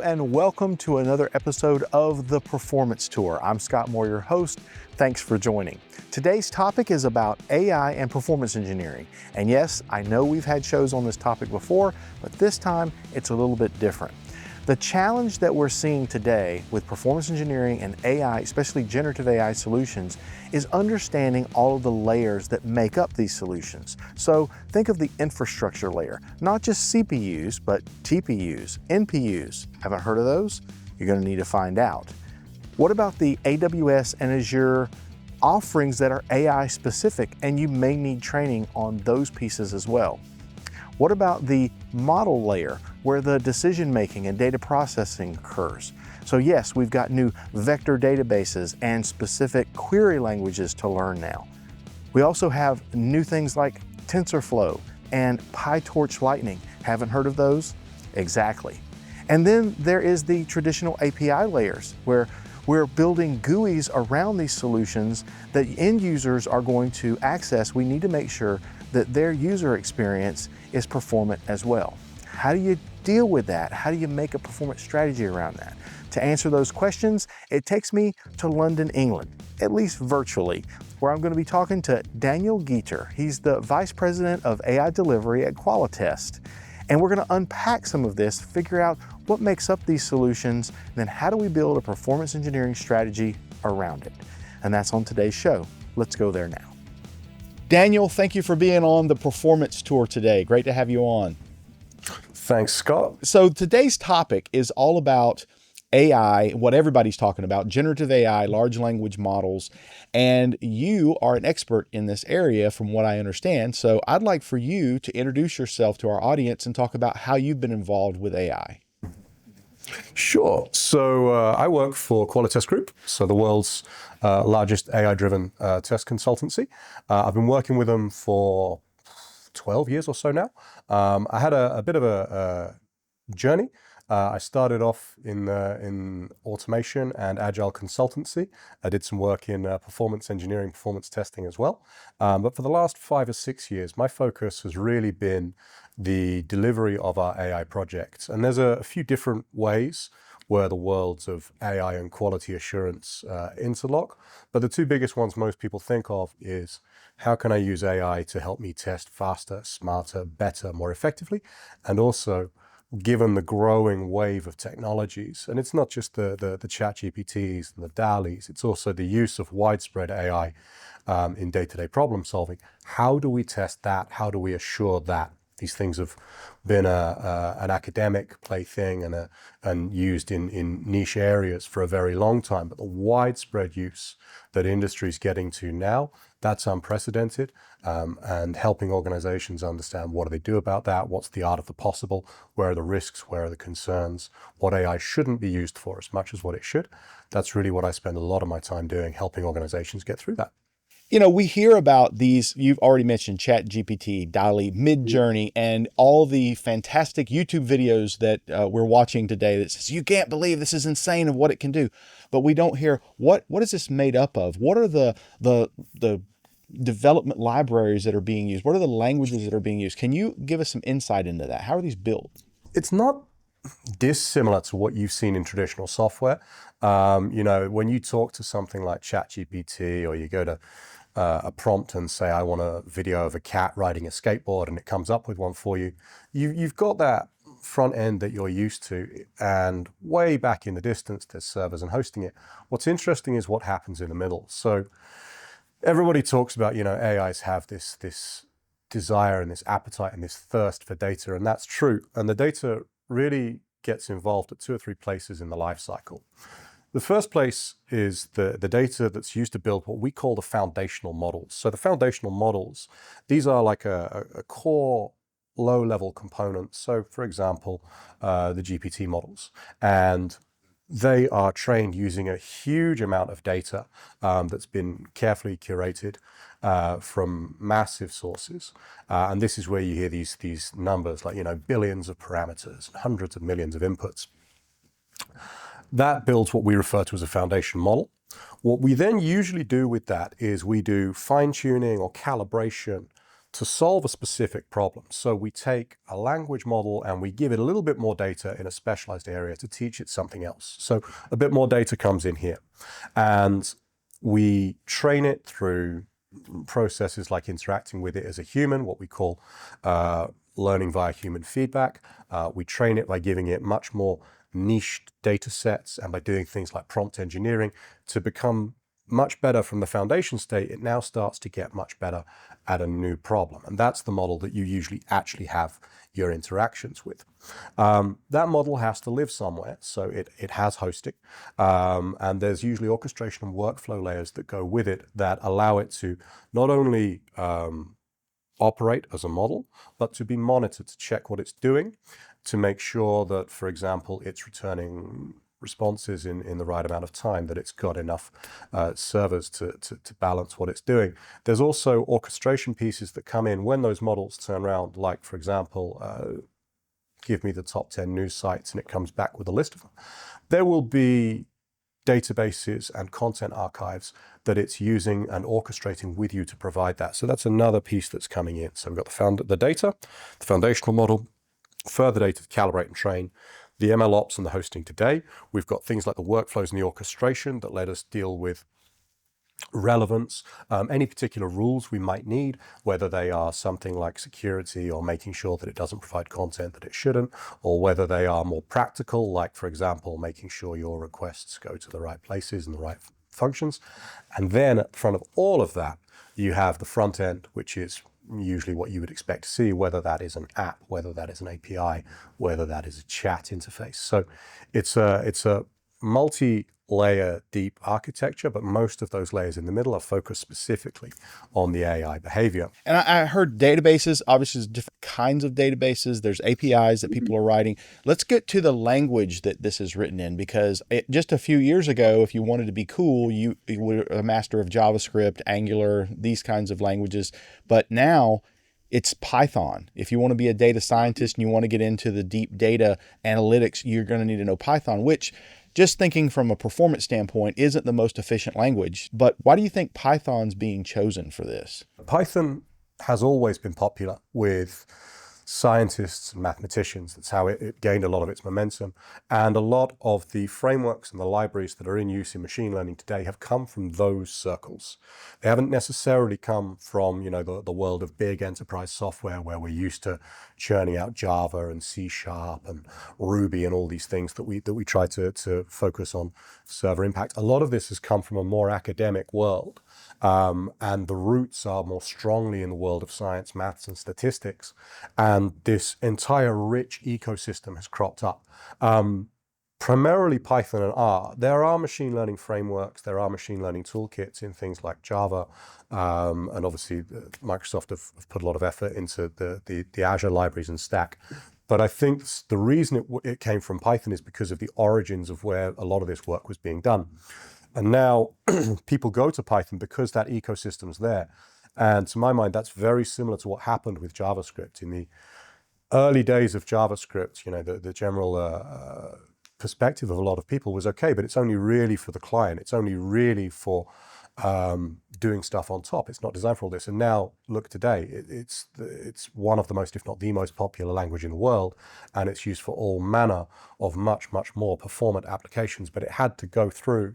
Hello and welcome to another episode of The Performance Tour. I'm Scott Moore, your host. Thanks for joining. Today's topic is about AI and performance engineering. And yes, I know we've had shows on this topic before, but this time it's a little bit different. The challenge that we're seeing today with performance engineering and AI, especially generative AI solutions, is understanding all of the layers that make up these solutions. So think of the infrastructure layer, not just CPUs, but TPUs, NPUs. Haven't heard of those? You're going to need to find out. What about the AWS and Azure offerings that are AI specific, and you may need training on those pieces as well? What about the model layer, where the decision making and data processing occurs? So yes, we've got new vector databases and specific query languages to learn now. We also have new things like TensorFlow and PyTorch Lightning. Haven't heard of those? Exactly. And then there is the traditional API layers, where we're building GUIs around these solutions that end users are going to access. We need to make sure that their user experience is performant as well. How do you deal with that? How do you make a performance strategy around that? To answer those questions, it takes me to London, England, at least virtually, where I'm going to be talking to Daniel Geater. He's the Vice President of AI Delivery at Qualitest. And we're going to unpack some of this, figure out what makes up these solutions, and then how do we build a performance engineering strategy around it? And that's on today's show. Let's go there now. Daniel, thank you for being on the Performance Tour today. Great to have you on. Thanks, Scott. So today's topic is all about AI, what everybody's talking about, generative AI, large language models, and you are an expert in this area from what I understand. So I'd like for you to introduce yourself to our audience and talk about how you've been involved with AI. Sure. So I work for Qualitest Group, so the world's largest AI-driven test consultancy. I've been working with them for 12 years or so now. I had a bit of a journey. I started off in automation and agile consultancy. I did some work in performance engineering, performance testing as well. But for the last 5 or 6 years, my focus has really been the delivery of our AI projects. And there's a few different ways where the worlds of AI and quality assurance interlock. But the two biggest ones most people think of is, how can I use AI to help me test faster, smarter, better, more effectively? And also, given the growing wave of technologies, and it's not just the ChatGPTs and the DALL-Es, it's also the use of widespread AI in day-to-day problem solving. How do we test that? How do we assure that? These things have been an academic plaything and used in niche areas for a very long time, but the widespread use that industry is getting to now, that's unprecedented, and helping organizations understand what do they do about that, what's the art of the possible, where are the risks, where are the concerns, what AI shouldn't be used for as much as what it should. That's really what I spend a lot of my time doing, helping organizations get through that. You know, we hear about these, you've already mentioned ChatGPT, DALL-E, Midjourney, and all the fantastic YouTube videos that we're watching today that says, you can't believe this is insane of what it can do. But we don't hear, what is this made up of? What are the development libraries that are being used? What are the languages that are being used? Can you give us some insight into that? How are these built? It's not dissimilar to what you've seen in traditional software. You know, when you talk to something like ChatGPT, or you go to a prompt and say, I want a video of a cat riding a skateboard, and it comes up with one for you, you've got that front end that you're used to, and way back in the distance there's servers and hosting it. What's interesting is what happens in the middle. So everybody talks about, you know, AIs have this desire and this appetite and this thirst for data, and that's true. And the data really gets involved at 2 or 3 places in the life cycle. The first place is the data that's used to build what we call the foundational models. So the foundational models, these are like a core low-level component. So for example, the GPT models. And they are trained using a huge amount of data that's been carefully curated from massive sources. And this is where you hear these numbers like, you know, billions of parameters, hundreds of millions of inputs. That builds what we refer to as a foundation model. What we then usually do with that is we do fine-tuning or calibration to solve a specific problem. So we take a language model and we give it a little bit more data in a specialized area to teach it something else. So a bit more data comes in here, and we train it through processes like interacting with it as a human, what we call learning via human feedback. We train it by giving it much more niched data sets and by doing things like prompt engineering to become much better from the foundation state. It now starts to get much better at a new problem. And that's the model that you usually actually have your interactions with. That model has to live somewhere, so it has hosting. And there's usually orchestration and workflow layers that go with it that allow it to not only operate as a model, but to be monitored, to check what it's doing, to make sure that, for example, it's returning responses in the right amount of time, that it's got enough servers to balance what it's doing. There's also orchestration pieces that come in when those models turn around, like, for example, give me the top 10 news sites, and it comes back with a list of them. There will be databases and content archives that it's using and orchestrating with you to provide that. So that's another piece that's coming in. So we've got the data, the foundational model, further data to calibrate and train, the MLOps and the hosting today. We've got things like the workflows and the orchestration that let us deal with relevance, any particular rules we might need, whether they are something like security or making sure that it doesn't provide content that it shouldn't, or whether they are more practical, like, for example, making sure your requests go to the right places and the right functions. And then at the front of all of that, you have the front end, which is usually what you would expect to see, whether that is an app, whether that is an API, whether that is a chat interface. So it's a multi-layer deep architecture, but most of those layers in the middle are focused specifically on the AI behavior. And I heard databases. Obviously, there's different kinds of databases. There's APIs that people are writing. Let's get to the language that this is written in, because just a few years ago, if you wanted to be cool, you were a master of JavaScript, Angular, these kinds of languages. But now it's Python. If you want to be a data scientist and you want to get into the deep data analytics, you're going to need to know Python, which, just thinking from a performance standpoint, isn't the most efficient language. But why do you think Python's being chosen for this? Python has always been popular with scientists and mathematicians. That's how it gained a lot of its momentum. And a lot of the frameworks and the libraries that are in use in machine learning today have come from those circles. They haven't necessarily come from, the world of big enterprise software where we're used to churning out Java and C# and Ruby and all these things that we try to focus on server impact. A lot of this has come from a more academic world. And the roots are more strongly in the world of science, maths, and statistics. And this entire rich ecosystem has cropped up. Primarily Python and R. There are machine learning frameworks, there are machine learning toolkits in things like Java, and obviously Microsoft have put a lot of effort into the Azure libraries and stack. But I think the reason it came from Python is because of the origins of where a lot of this work was being done. And now people go to Python because that ecosystem's there. And to my mind, that's very similar to what happened with JavaScript. In the early days of JavaScript, the general perspective of a lot of people was, okay, but it's only really for the client. It's only really for doing stuff on top. It's not designed for all this. And now, look, today, it's one of the most, if not the most popular language in the world. And it's used for all manner of much, much more performant applications. But it had to go through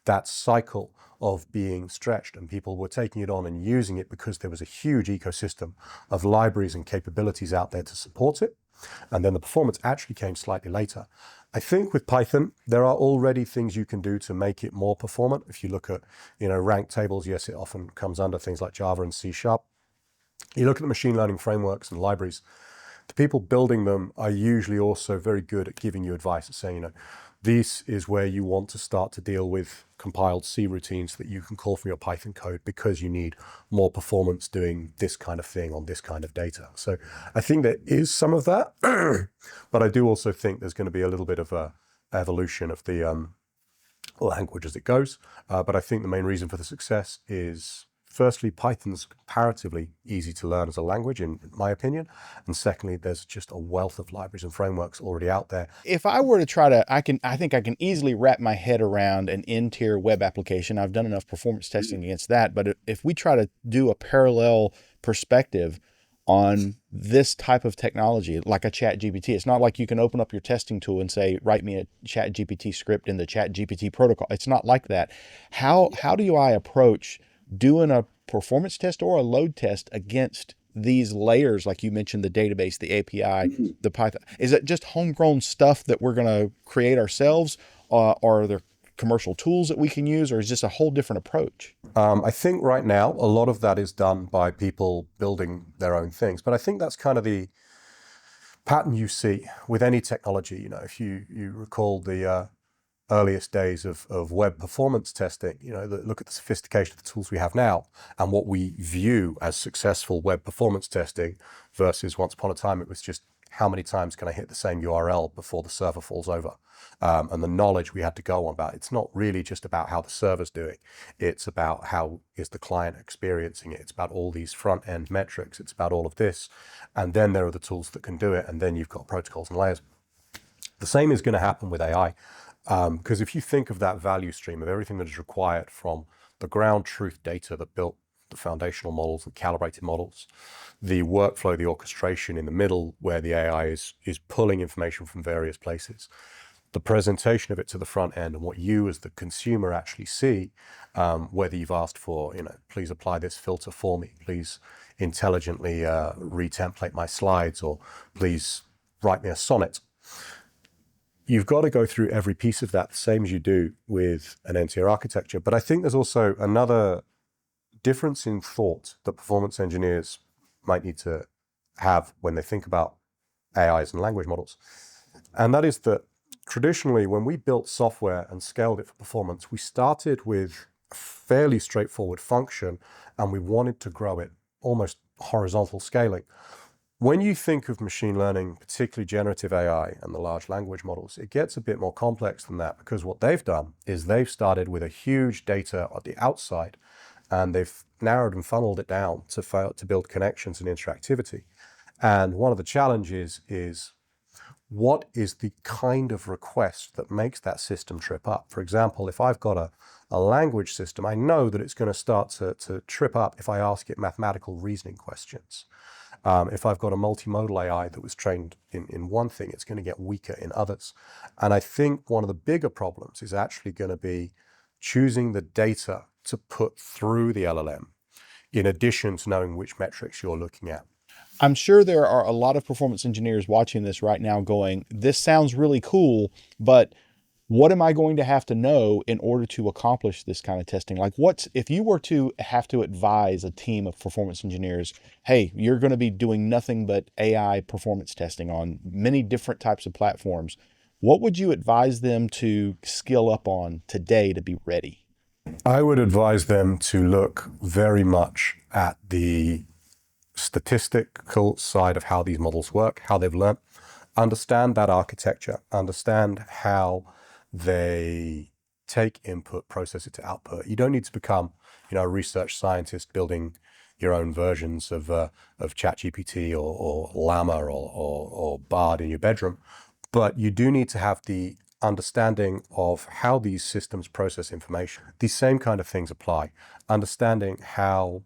that cycle of being stretched, and people were taking it on and using it because there was a huge ecosystem of libraries and capabilities out there to support it. And then the performance actually came slightly later. I think with Python, there are already things you can do to make it more performant. If you look at, ranked tables, yes, it often comes under things like Java and C#. You look at the machine learning frameworks and libraries, the people building them are usually also very good at giving you advice and saying, this is where you want to start to deal with compiled C routines that you can call from your Python code because you need more performance doing this kind of thing on this kind of data. So I think there is some of that, but I do also think there's going to be a little bit of a evolution of the language as it goes. But I think the main reason for the success is, firstly, Python's comparatively easy to learn as a language, in my opinion. And secondly, there's just a wealth of libraries and frameworks already out there. If I were to try to, I think I can easily wrap my head around an N-tier web application. I've done enough performance testing against that. But if we try to do a parallel perspective on this type of technology, like a chat GPT. It's not like you can open up your testing tool and say, write me a chat GPT script in the chat GPT protocol. It's not like that. How do I approach doing a performance test or a load test against these layers, like you mentioned, the database, the API, the Python? Is it just homegrown stuff that we're going to create ourselves? Or are there commercial tools that we can use, or is this a whole different approach? I think right now, a lot of that is done by people building their own things. But I think that's kind of the pattern you see with any technology. If you recall the earliest days of web performance testing, look at the sophistication of the tools we have now and what we view as successful web performance testing versus once upon a time, it was just how many times can I hit the same URL before the server falls over? And the knowledge we had to go on about. It's not really just about how the server's doing. It's about how is the client experiencing it. It's about all these front end metrics. It's about all of this. And then there are the tools that can do it. And then you've got protocols and layers. The same is going to happen with AI. Because if you think of that value stream of everything that is required from the ground truth data that built the foundational models and calibrated models, the workflow, the orchestration in the middle where the AI is pulling information from various places, the presentation of it to the front end and what you as the consumer actually see, whether you've asked for, please apply this filter for me, please intelligently retemplate my slides, or please write me a sonnet. You've got to go through every piece of that, the same as you do with an N-tier architecture. But I think there's also another difference in thought that performance engineers might need to have when they think about AIs and language models. And that is that traditionally, when we built software and scaled it for performance, we started with a fairly straightforward function and we wanted to grow it almost horizontal scaling. When you think of machine learning, particularly generative AI and the large language models, it gets a bit more complex than that, because what they've done is they've started with a huge data at the outside and they've narrowed and funneled it down to build connections and interactivity. And one of the challenges is, what is the kind of request that makes that system trip up? For example, if I've got a language system, I know that it's going to start to trip up if I ask it mathematical reasoning questions. If I've got a multimodal AI that was trained in one thing, it's going to get weaker in others. And I think one of the bigger problems is actually going to be choosing the data to put through the LLM, in addition to knowing which metrics you're looking at. I'm sure there are a lot of performance engineers watching this right now going, this sounds really cool, but what am I going to have to know in order to accomplish this kind of testing? Like, if you were to have to advise a team of performance engineers, hey, you're going to be doing nothing but AI performance testing on many different types of platforms, what would you advise them to skill up on today to be ready? I would advise them to look very much at the statistical side of how these models work, how they've learned, understand that architecture, understand how they take input, process it to output. You don't need to become, a research scientist building your own versions of ChatGPT or Llama or Bard in your bedroom, but you do need to have the understanding of how these systems process information. These same kind of things apply. Understanding how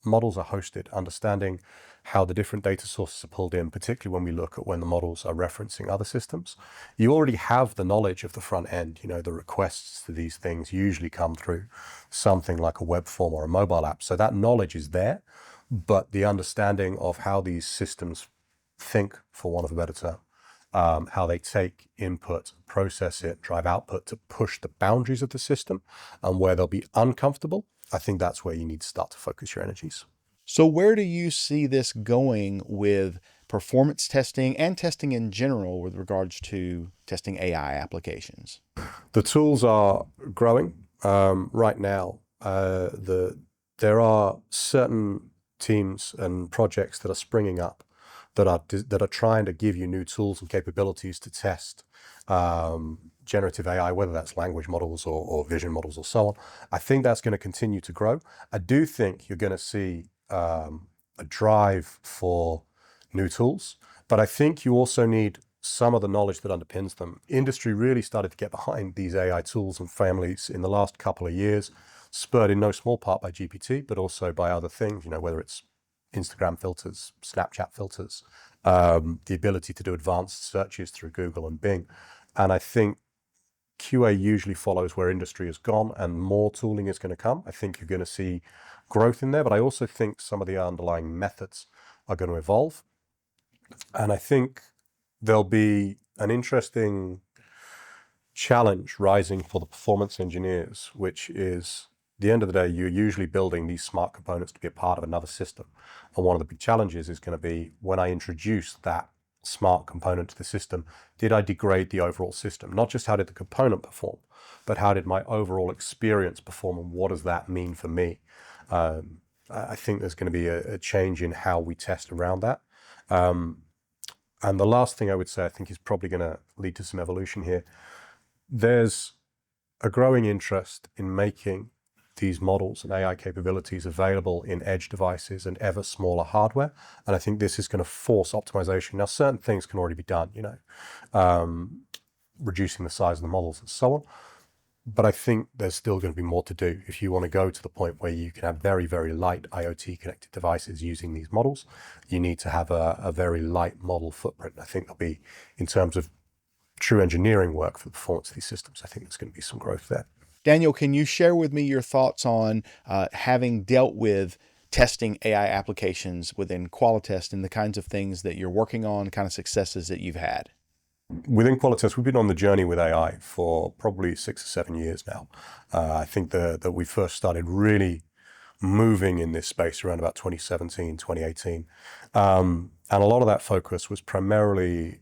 models are hosted, understanding how the different data sources are pulled in, particularly when we look at when the models are referencing other systems. You already have the knowledge of the front end. The requests to these things usually come through something like a web form or a mobile app. So that knowledge is there, but the understanding of how these systems think, for want of a better term, how they take input, process it, drive output to push the boundaries of the system, and where they'll be uncomfortable, I think that's where you need to start to focus your energies. So where do you see this going with performance testing and testing in general with regards to testing AI applications? The tools are growing. Right now, there are certain teams and projects that are springing up that are trying to give you new tools and capabilities to test generative AI, whether that's language models or vision models or so on. I think that's going to continue to grow. I do think you're going to see a drive for new tools, but I think you also need some of the knowledge that underpins them. Industry really started to get behind these AI tools and families in the last couple of years, spurred in no small part by GPT, but also by other things, whether it's Instagram filters, Snapchat filters, the ability to do advanced searches through Google and Bing. And I think QA usually follows where industry has gone, and more tooling is going to come. I think you're going to see growth in there, but I also think some of the underlying methods are going to evolve. And I think there'll be an interesting challenge rising for the performance engineers, which is, at the end of the day, you're usually building these smart components to be a part of another system. And one of the big challenges is going to be, when I introduce that smart component to the system, did I degrade the overall system? Not just how did the component perform, but how did my overall experience perform, and what does that mean for me? I think there's going to be a change in how we test around that. And the last thing I would say, I think, is probably going to lead to some evolution here. There's a growing interest in making these models and AI capabilities available in edge devices and ever smaller hardware. And I think this is going to force optimization. Now, certain things can already be done, reducing the size of the models and so on. But I think there's still going to be more to do. If you want to go to the point where you can have very, very light IoT connected devices using these models, you need to have a very light model footprint. I think there'll be, in terms of true engineering work for the performance of these systems, I think there's going to be some growth there. Daniel, can you share with me your thoughts on having dealt with testing AI applications within Qualitest and the kinds of things that you're working on, kind of successes that you've had? Within Qualitest, we've been on the journey with AI for probably 6 or 7 years now. I think that we first started really moving in this space around about 2017, 2018. And a lot of that focus was primarily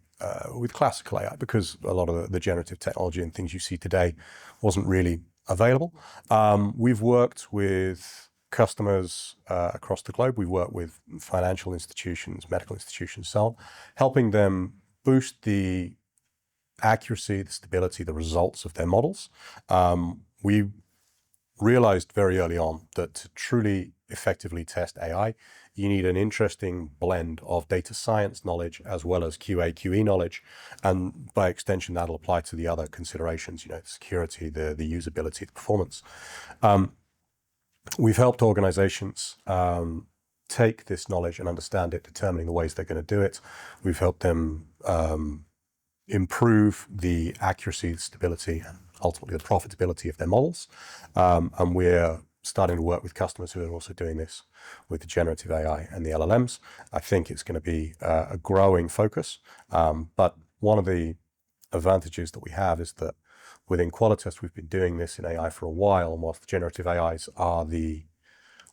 with classical AI, because a lot of the generative technology and things you see today wasn't really available. We've worked with customers across the globe. We've worked with financial institutions, medical institutions, so on, helping them boost the accuracy, the stability, the results of their models. We realized very early on that to truly effectively test AI, you need an interesting blend of data science knowledge as well as QA/QE knowledge. And by extension, that'll apply to the other considerations, the security, the usability, the performance. We've helped organizations take this knowledge and understand it, determining the ways they're going to do it. We've helped them improve the accuracy, the stability, and ultimately the profitability of their models. And we're starting to work with customers who are also doing this with the generative AI and the LLMs. I think it's going to be a growing focus. But one of the advantages that we have is that within Qualitest, we've been doing this in AI for a while. And whilst the generative AIs are the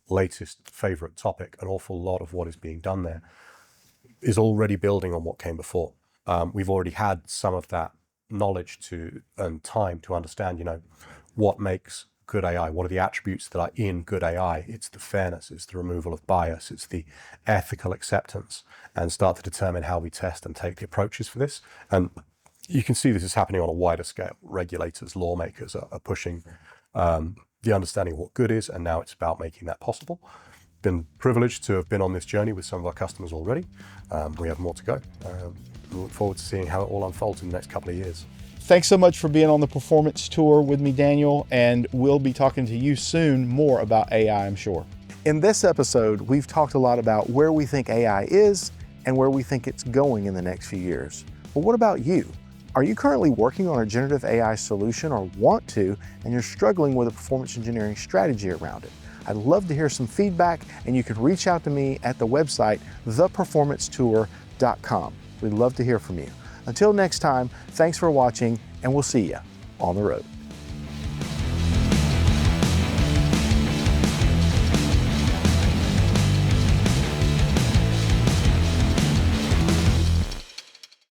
latest favorite topic, an awful lot of what is being done there is already building on what came before. We've already had some of that knowledge and time to understand, what makes good AI. What are the attributes that are in good AI? It's the fairness, it's the removal of bias, it's the ethical acceptance, and start to determine how we test and take the approaches for this. And you can see this is happening on a wider scale. Regulators, lawmakers are pushing the understanding of what good is, and now it's about making that possible. Been privileged to have been on this journey with some of our customers already. We have more to go. We look forward to seeing how it all unfolds in the next couple of years. Thanks so much for being on the performance tour with me, Daniel, and we'll be talking to you soon more about AI, I'm sure. In this episode, we've talked a lot about where we think AI is and where we think it's going in the next few years. But what about you? Are you currently working on a generative AI solution or want to, and you're struggling with a performance engineering strategy around it? I'd love to hear some feedback, and you can reach out to me at the website, theperformancetour.com. We'd love to hear from you. Until next time, thanks for watching, and we'll see you on the road.